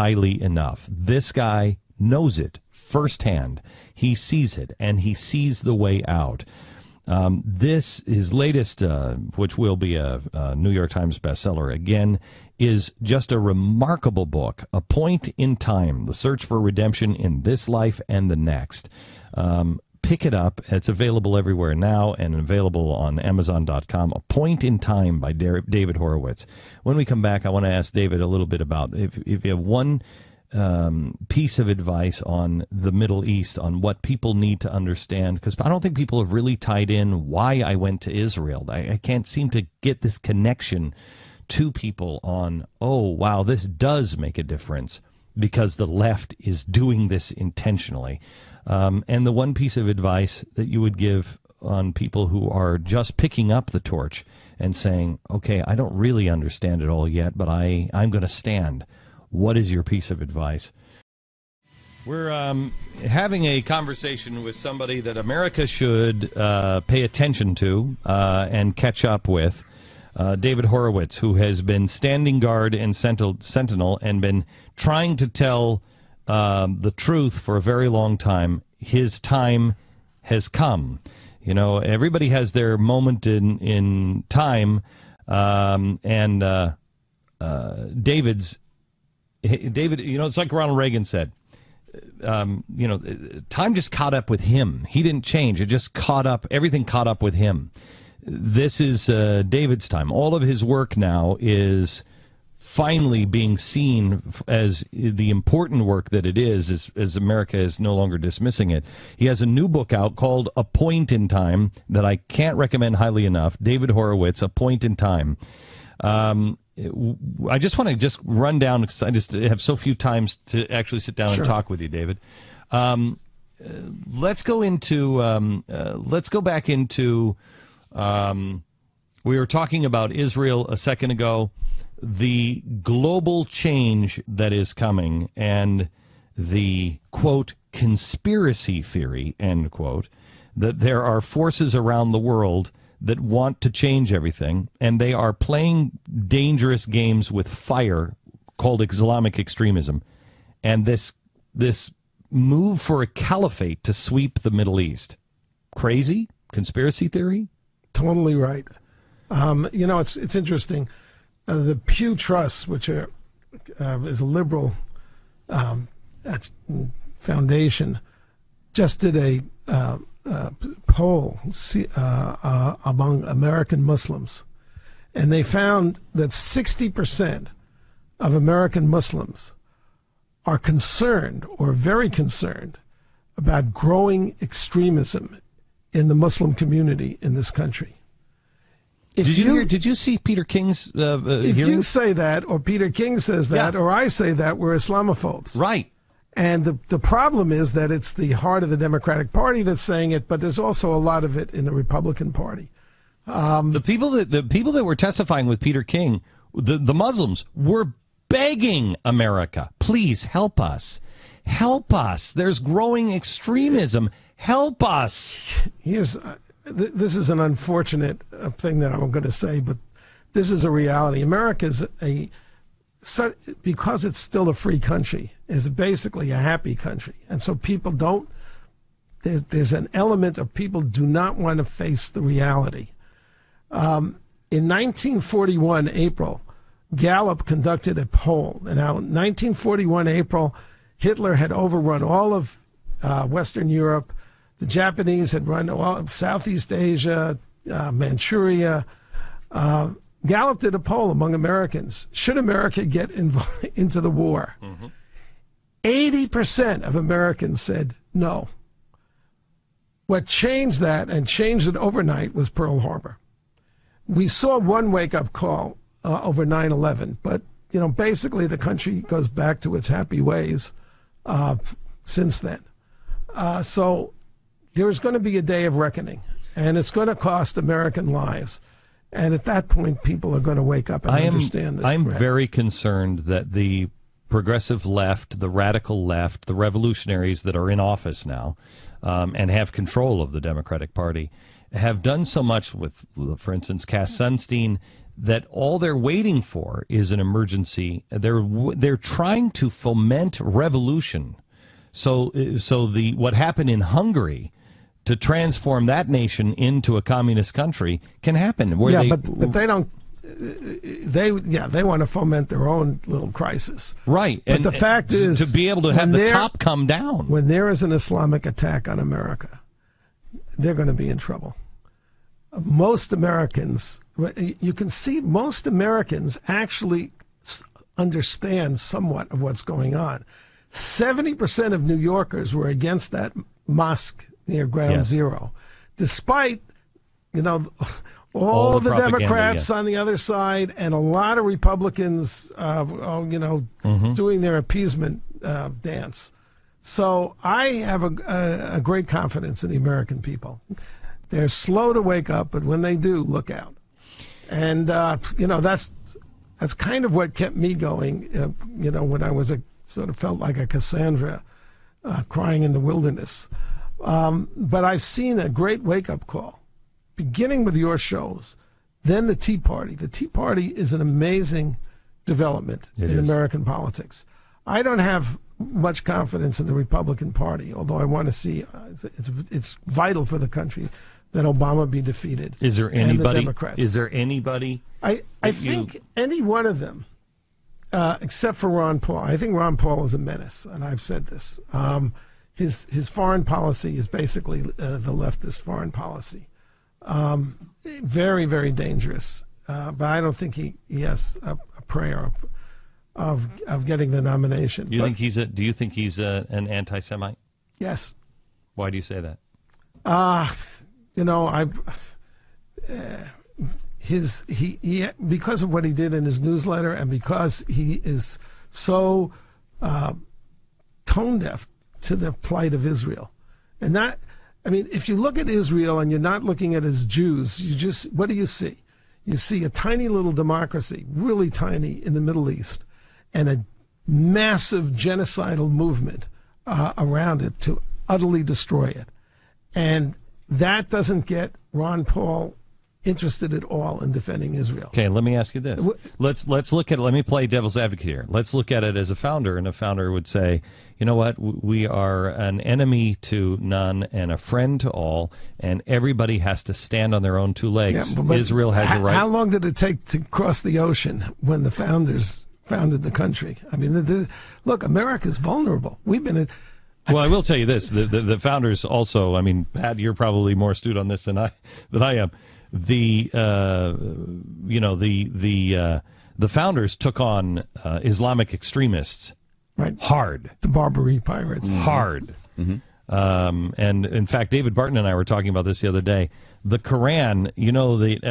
highly enough. This guy knows it firsthand. He sees it, and he sees the way out. His latest, which will be a New York Times bestseller again, is just a remarkable book, A Point in Time, The Search for Redemption in This Life and the Next. Pick it up. It's available everywhere now and available on Amazon.com. A Point in Time by David Horowitz. When we come back, I want to ask David a little bit about if you have one piece of advice on the Middle East, on what people need to understand, because I don't think people have really tied in why I went to Israel. I can't seem to get this connection to people on, oh, wow, this does make a difference because the left is doing this intentionally. And the one piece of advice that you would give on people who are just picking up the torch and saying, okay, I don't really understand it all yet, but I'm going to stand. What is your piece of advice? We're having a conversation with somebody that America should pay attention to and catch up with. David Horowitz, who has been standing guard and sentinel and been trying to tell the truth for a very long time. His time has come. You know, everybody has their moment in time, and David, you know, it's like Ronald Reagan said, you know, time just caught up with him. He didn't change. It just caught up. Everything caught up with him. This is David's time. All of his work now is finally being seen as the important work that it is, as America is no longer dismissing it. He has a new book out called A Point in Time that I can't recommend highly enough. David Horowitz, A Point in Time. I just want to run down, because I just have so few times to actually sit down and talk with you, David. Let's go back into we were talking about Israel a second ago, the global change that is coming, and the, quote, conspiracy theory, end quote, that there are forces around the world that want to change everything, and they are playing dangerous games with fire called Islamic extremism, and this move for a caliphate to sweep the Middle East. Crazy? Conspiracy theory? Totally right. You know, it's interesting. The Pew Trust, which is a liberal foundation, just did a poll among American Muslims, and they found that 60% of American Muslims are concerned, or very concerned, about growing extremism in the Muslim community in this country. Did you see Peter King's if hearings? You say that, or Peter King says that, or I say that, we're Islamophobes. Right. And the problem is that it's the heart of the Democratic Party that's saying it, but there's also a lot of it in the Republican Party. The people that were testifying with Peter King, the Muslims, were begging America, please help us. Help us. There's growing extremism. Help us. This is an unfortunate thing that I'm going to say, but this is a reality. America is because it's still a free country, is basically a happy country. And so people don't, there's an element of people do not want to face the reality. In 1941, April, Gallup conducted a poll. And now, in 1941, April, Hitler had overrun all of Western Europe. The Japanese had run all of Southeast Asia, Manchuria. Gallup did a poll among Americans. Should America get into the war? 80% of Americans said no. What changed that, and changed it overnight, was Pearl Harbor. We saw one wake-up call over 9/11, but basically the country goes back to its happy ways since then. So there's going to be a day of reckoning, and it's going to cost American lives. And at that point, people are going to wake up and understand this I'm threat. very concerned that the progressive left, the radical left, the revolutionaries that are in office now and have control of the Democratic Party have done so much with, for instance, Cass Sunstein. that all they're waiting for is an emergency. They're trying to foment revolution. So what happened in Hungary to transform that nation into a communist country can happen. But they don't. They want to foment their own little crisis. Right. But the fact is, to be able to have the top come down. When there is an Islamic attack on America, they're going to be in trouble. Most Americans, you can see most Americans actually understand somewhat of what's going on. 70% of New Yorkers were against that mosque near Ground Zero, despite, all the Democrats on the other side and a lot of Republicans, doing their appeasement dance. So I have a great confidence in the American people. They're slow to wake up, but when they do, look out. And, that's kind of what kept me going, when I was sort of felt like a Cassandra crying in the wilderness. But I've seen a great wake-up call, beginning with your shows, then the Tea Party. The Tea Party is an amazing development in American politics. I don't have much confidence in the Republican Party, although I want to see it's vital for the country that Obama be defeated. Is there anybody? And the Democrats. Is there anybody? I think any one of them, except for Ron Paul. I think Ron Paul is a menace, and I've said this. His foreign policy is basically the leftist foreign policy. Very, very dangerous. But I don't think he has a prayer of getting the nomination. Do you think he's an anti-Semite? Yes. Why do you say that? Because of what he did in his newsletter, and because he is so tone deaf to the plight of Israel, and that. I mean, if you look at Israel and you're not looking at it as Jews, what do you see? You see a tiny little democracy, really tiny, in the Middle East, and a massive genocidal movement around it to utterly destroy it. And that doesn't get Ron Paul interested at all in defending Israel. Okay, let me ask you this. Let's look at it. Let me play devil's advocate here. Let's look at it as a founder, and a founder would say, you know what, we are an enemy to none and a friend to all, and everybody has to stand on their own two legs. Yeah, but Israel has a right. How long did it take to cross the ocean when the founders founded the country? I mean, look, America's vulnerable. We've been... Well, I will tell you this: the founders also. I mean, Pat, you're probably more astute on this than I am. The founders took on Islamic extremists, right? Hard. The Barbary Pirates. Hard. Mm-hmm. And in fact, David Barton and I were talking about this the other day. The Quran,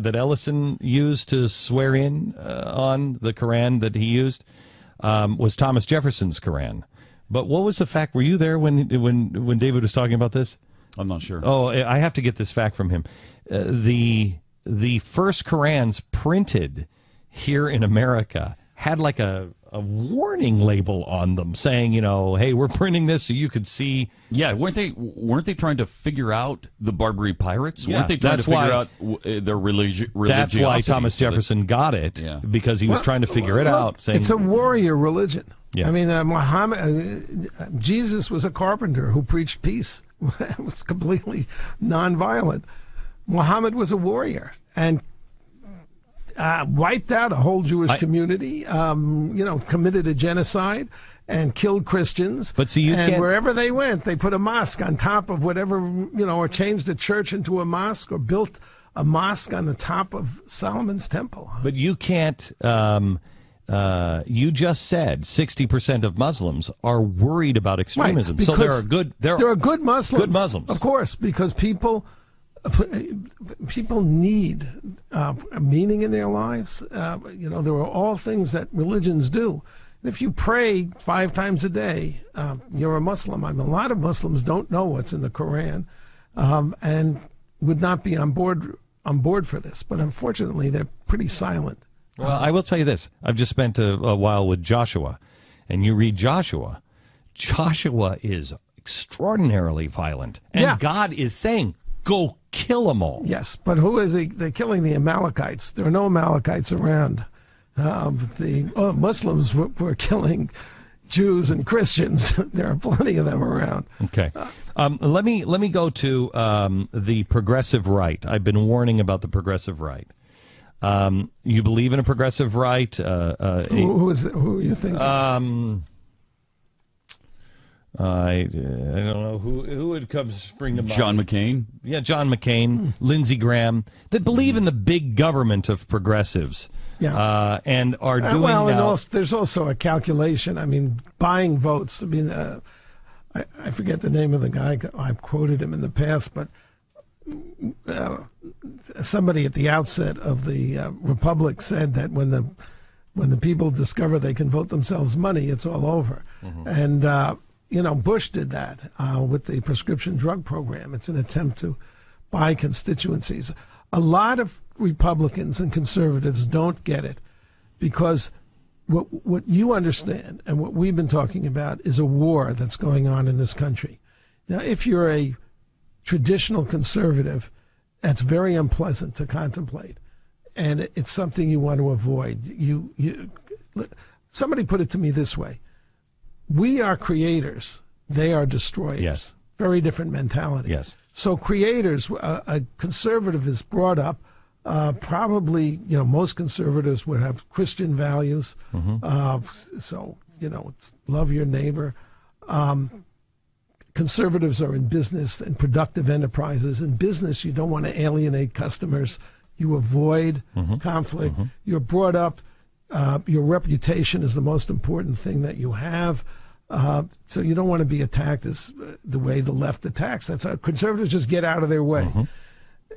that Ellison used to swear in on, the Quran that he used was Thomas Jefferson's Quran. But what was the fact? Were you there when David was talking about this? I'm not sure. Oh, I have to get this fact from him. The first Qurans printed here in America had like a warning label on them saying, hey, we're printing this so you could see. Yeah, weren't they trying to figure out the Barbary Pirates? Yeah, weren't they trying to figure out their religiosity? That's why Thomas Jefferson got it, because he was trying to figure it out. Saying, it's a warrior religion. Yeah. I mean, Jesus was a carpenter who preached peace. It was completely nonviolent. Muhammad was a warrior and wiped out a whole Jewish community, committed a genocide and killed Christians. But see, wherever they went, they put a mosque on top of whatever, or changed the church into a mosque or built a mosque on the top of Solomon's temple. But you can't... you just said 60% of Muslims are worried about extremism. Right, so there are good Muslims. Good Muslims, of course, because people need meaning in their lives. There are all things that religions do. If you pray 5 times a day, you're a Muslim. A lot of Muslims don't know what's in the Quran, and would not be on board for this. But unfortunately, they're pretty silent. Well, I will tell you this. I've just spent a while with Joshua, and you read Joshua. Joshua is extraordinarily violent. And God is saying, go kill them all. Yes, but who is he? They're killing the Amalekites. There are no Amalekites around. The Muslims were killing Jews and Christians. There are plenty of them around. Okay. Let me go to the progressive right. I've been warning about the progressive right. You believe in a progressive right? Who are you thinking? I don't know who would come spring to mind. John McCain? Yeah, John McCain, Lindsey Graham, that believe in the big government of progressives. Yeah. And are doing well, now. And also, there's also a calculation. I mean, buying votes. I mean, I forget the name of the guy. I've quoted him in the past, but somebody at the outset of the Republic said that when the people discover they can vote themselves money, it's all over. And Bush did that with the prescription drug program. It's an attempt to buy constituencies. A lot of Republicans and conservatives don't get it because what you understand and what we've been talking about is a war that's going on in this country. Now, if you're a traditional conservative, that's very unpleasant to contemplate, and it's something you want to avoid. Somebody put it to me this way. We are creators. They are destroyers. Yes. Very different mentality. Yes. So creators, a conservative is brought up, probably, most conservatives would have Christian values. It's love your neighbor. Conservatives are in business and productive enterprises. In business, you don't want to alienate customers. You avoid conflict. You're brought up. Your reputation is the most important thing that you have. So you don't want to be attacked as the way the left attacks. That's how conservatives just get out of their way.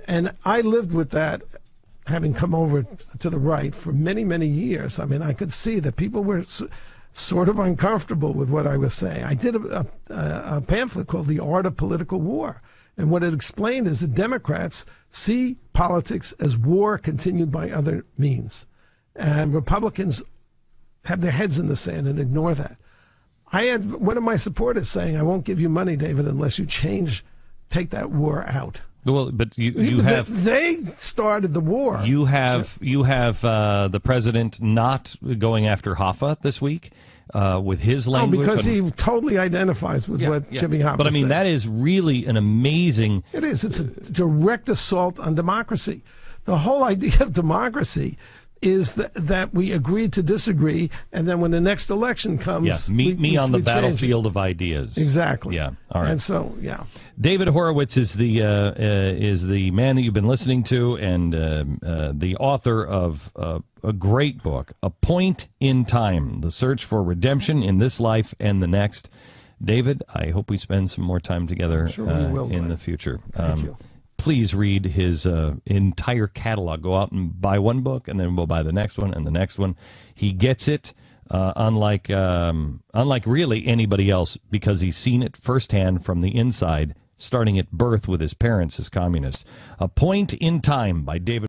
And I lived with that, having come over to the right for many, many years. I mean, I could see that people were sort of uncomfortable with what I was saying. I did a pamphlet called The Art of Political War. And what it explained is that Democrats see politics as war continued by other means. And Republicans have their heads in the sand and ignore that. I had one of my supporters saying, I won't give you money, David, unless you take that war out. Well, but you have... They started the war. You have the president not going after Hoffa this week with his language. Because he totally identifies with what Jimmy Hoffa said. But I mean, that is really an amazing... It is. It's a direct assault on democracy. The whole idea of democracy is that we agree to disagree, and then when the next election comes, meet me on the battlefield of ideas. Exactly. Yeah. All right. And so, David Horowitz is the man that you've been listening to, and the author of a great book, A Point in Time: The Search for Redemption in This Life and the Next. David, I hope we spend some more time together in the future. Thank you. Please read his entire catalog. Go out and buy one book, and then we'll buy the next one and the next one. He gets it, unlike really anybody else, because he's seen it firsthand from the inside, starting at birth with his parents as communists. A Point in Time by David.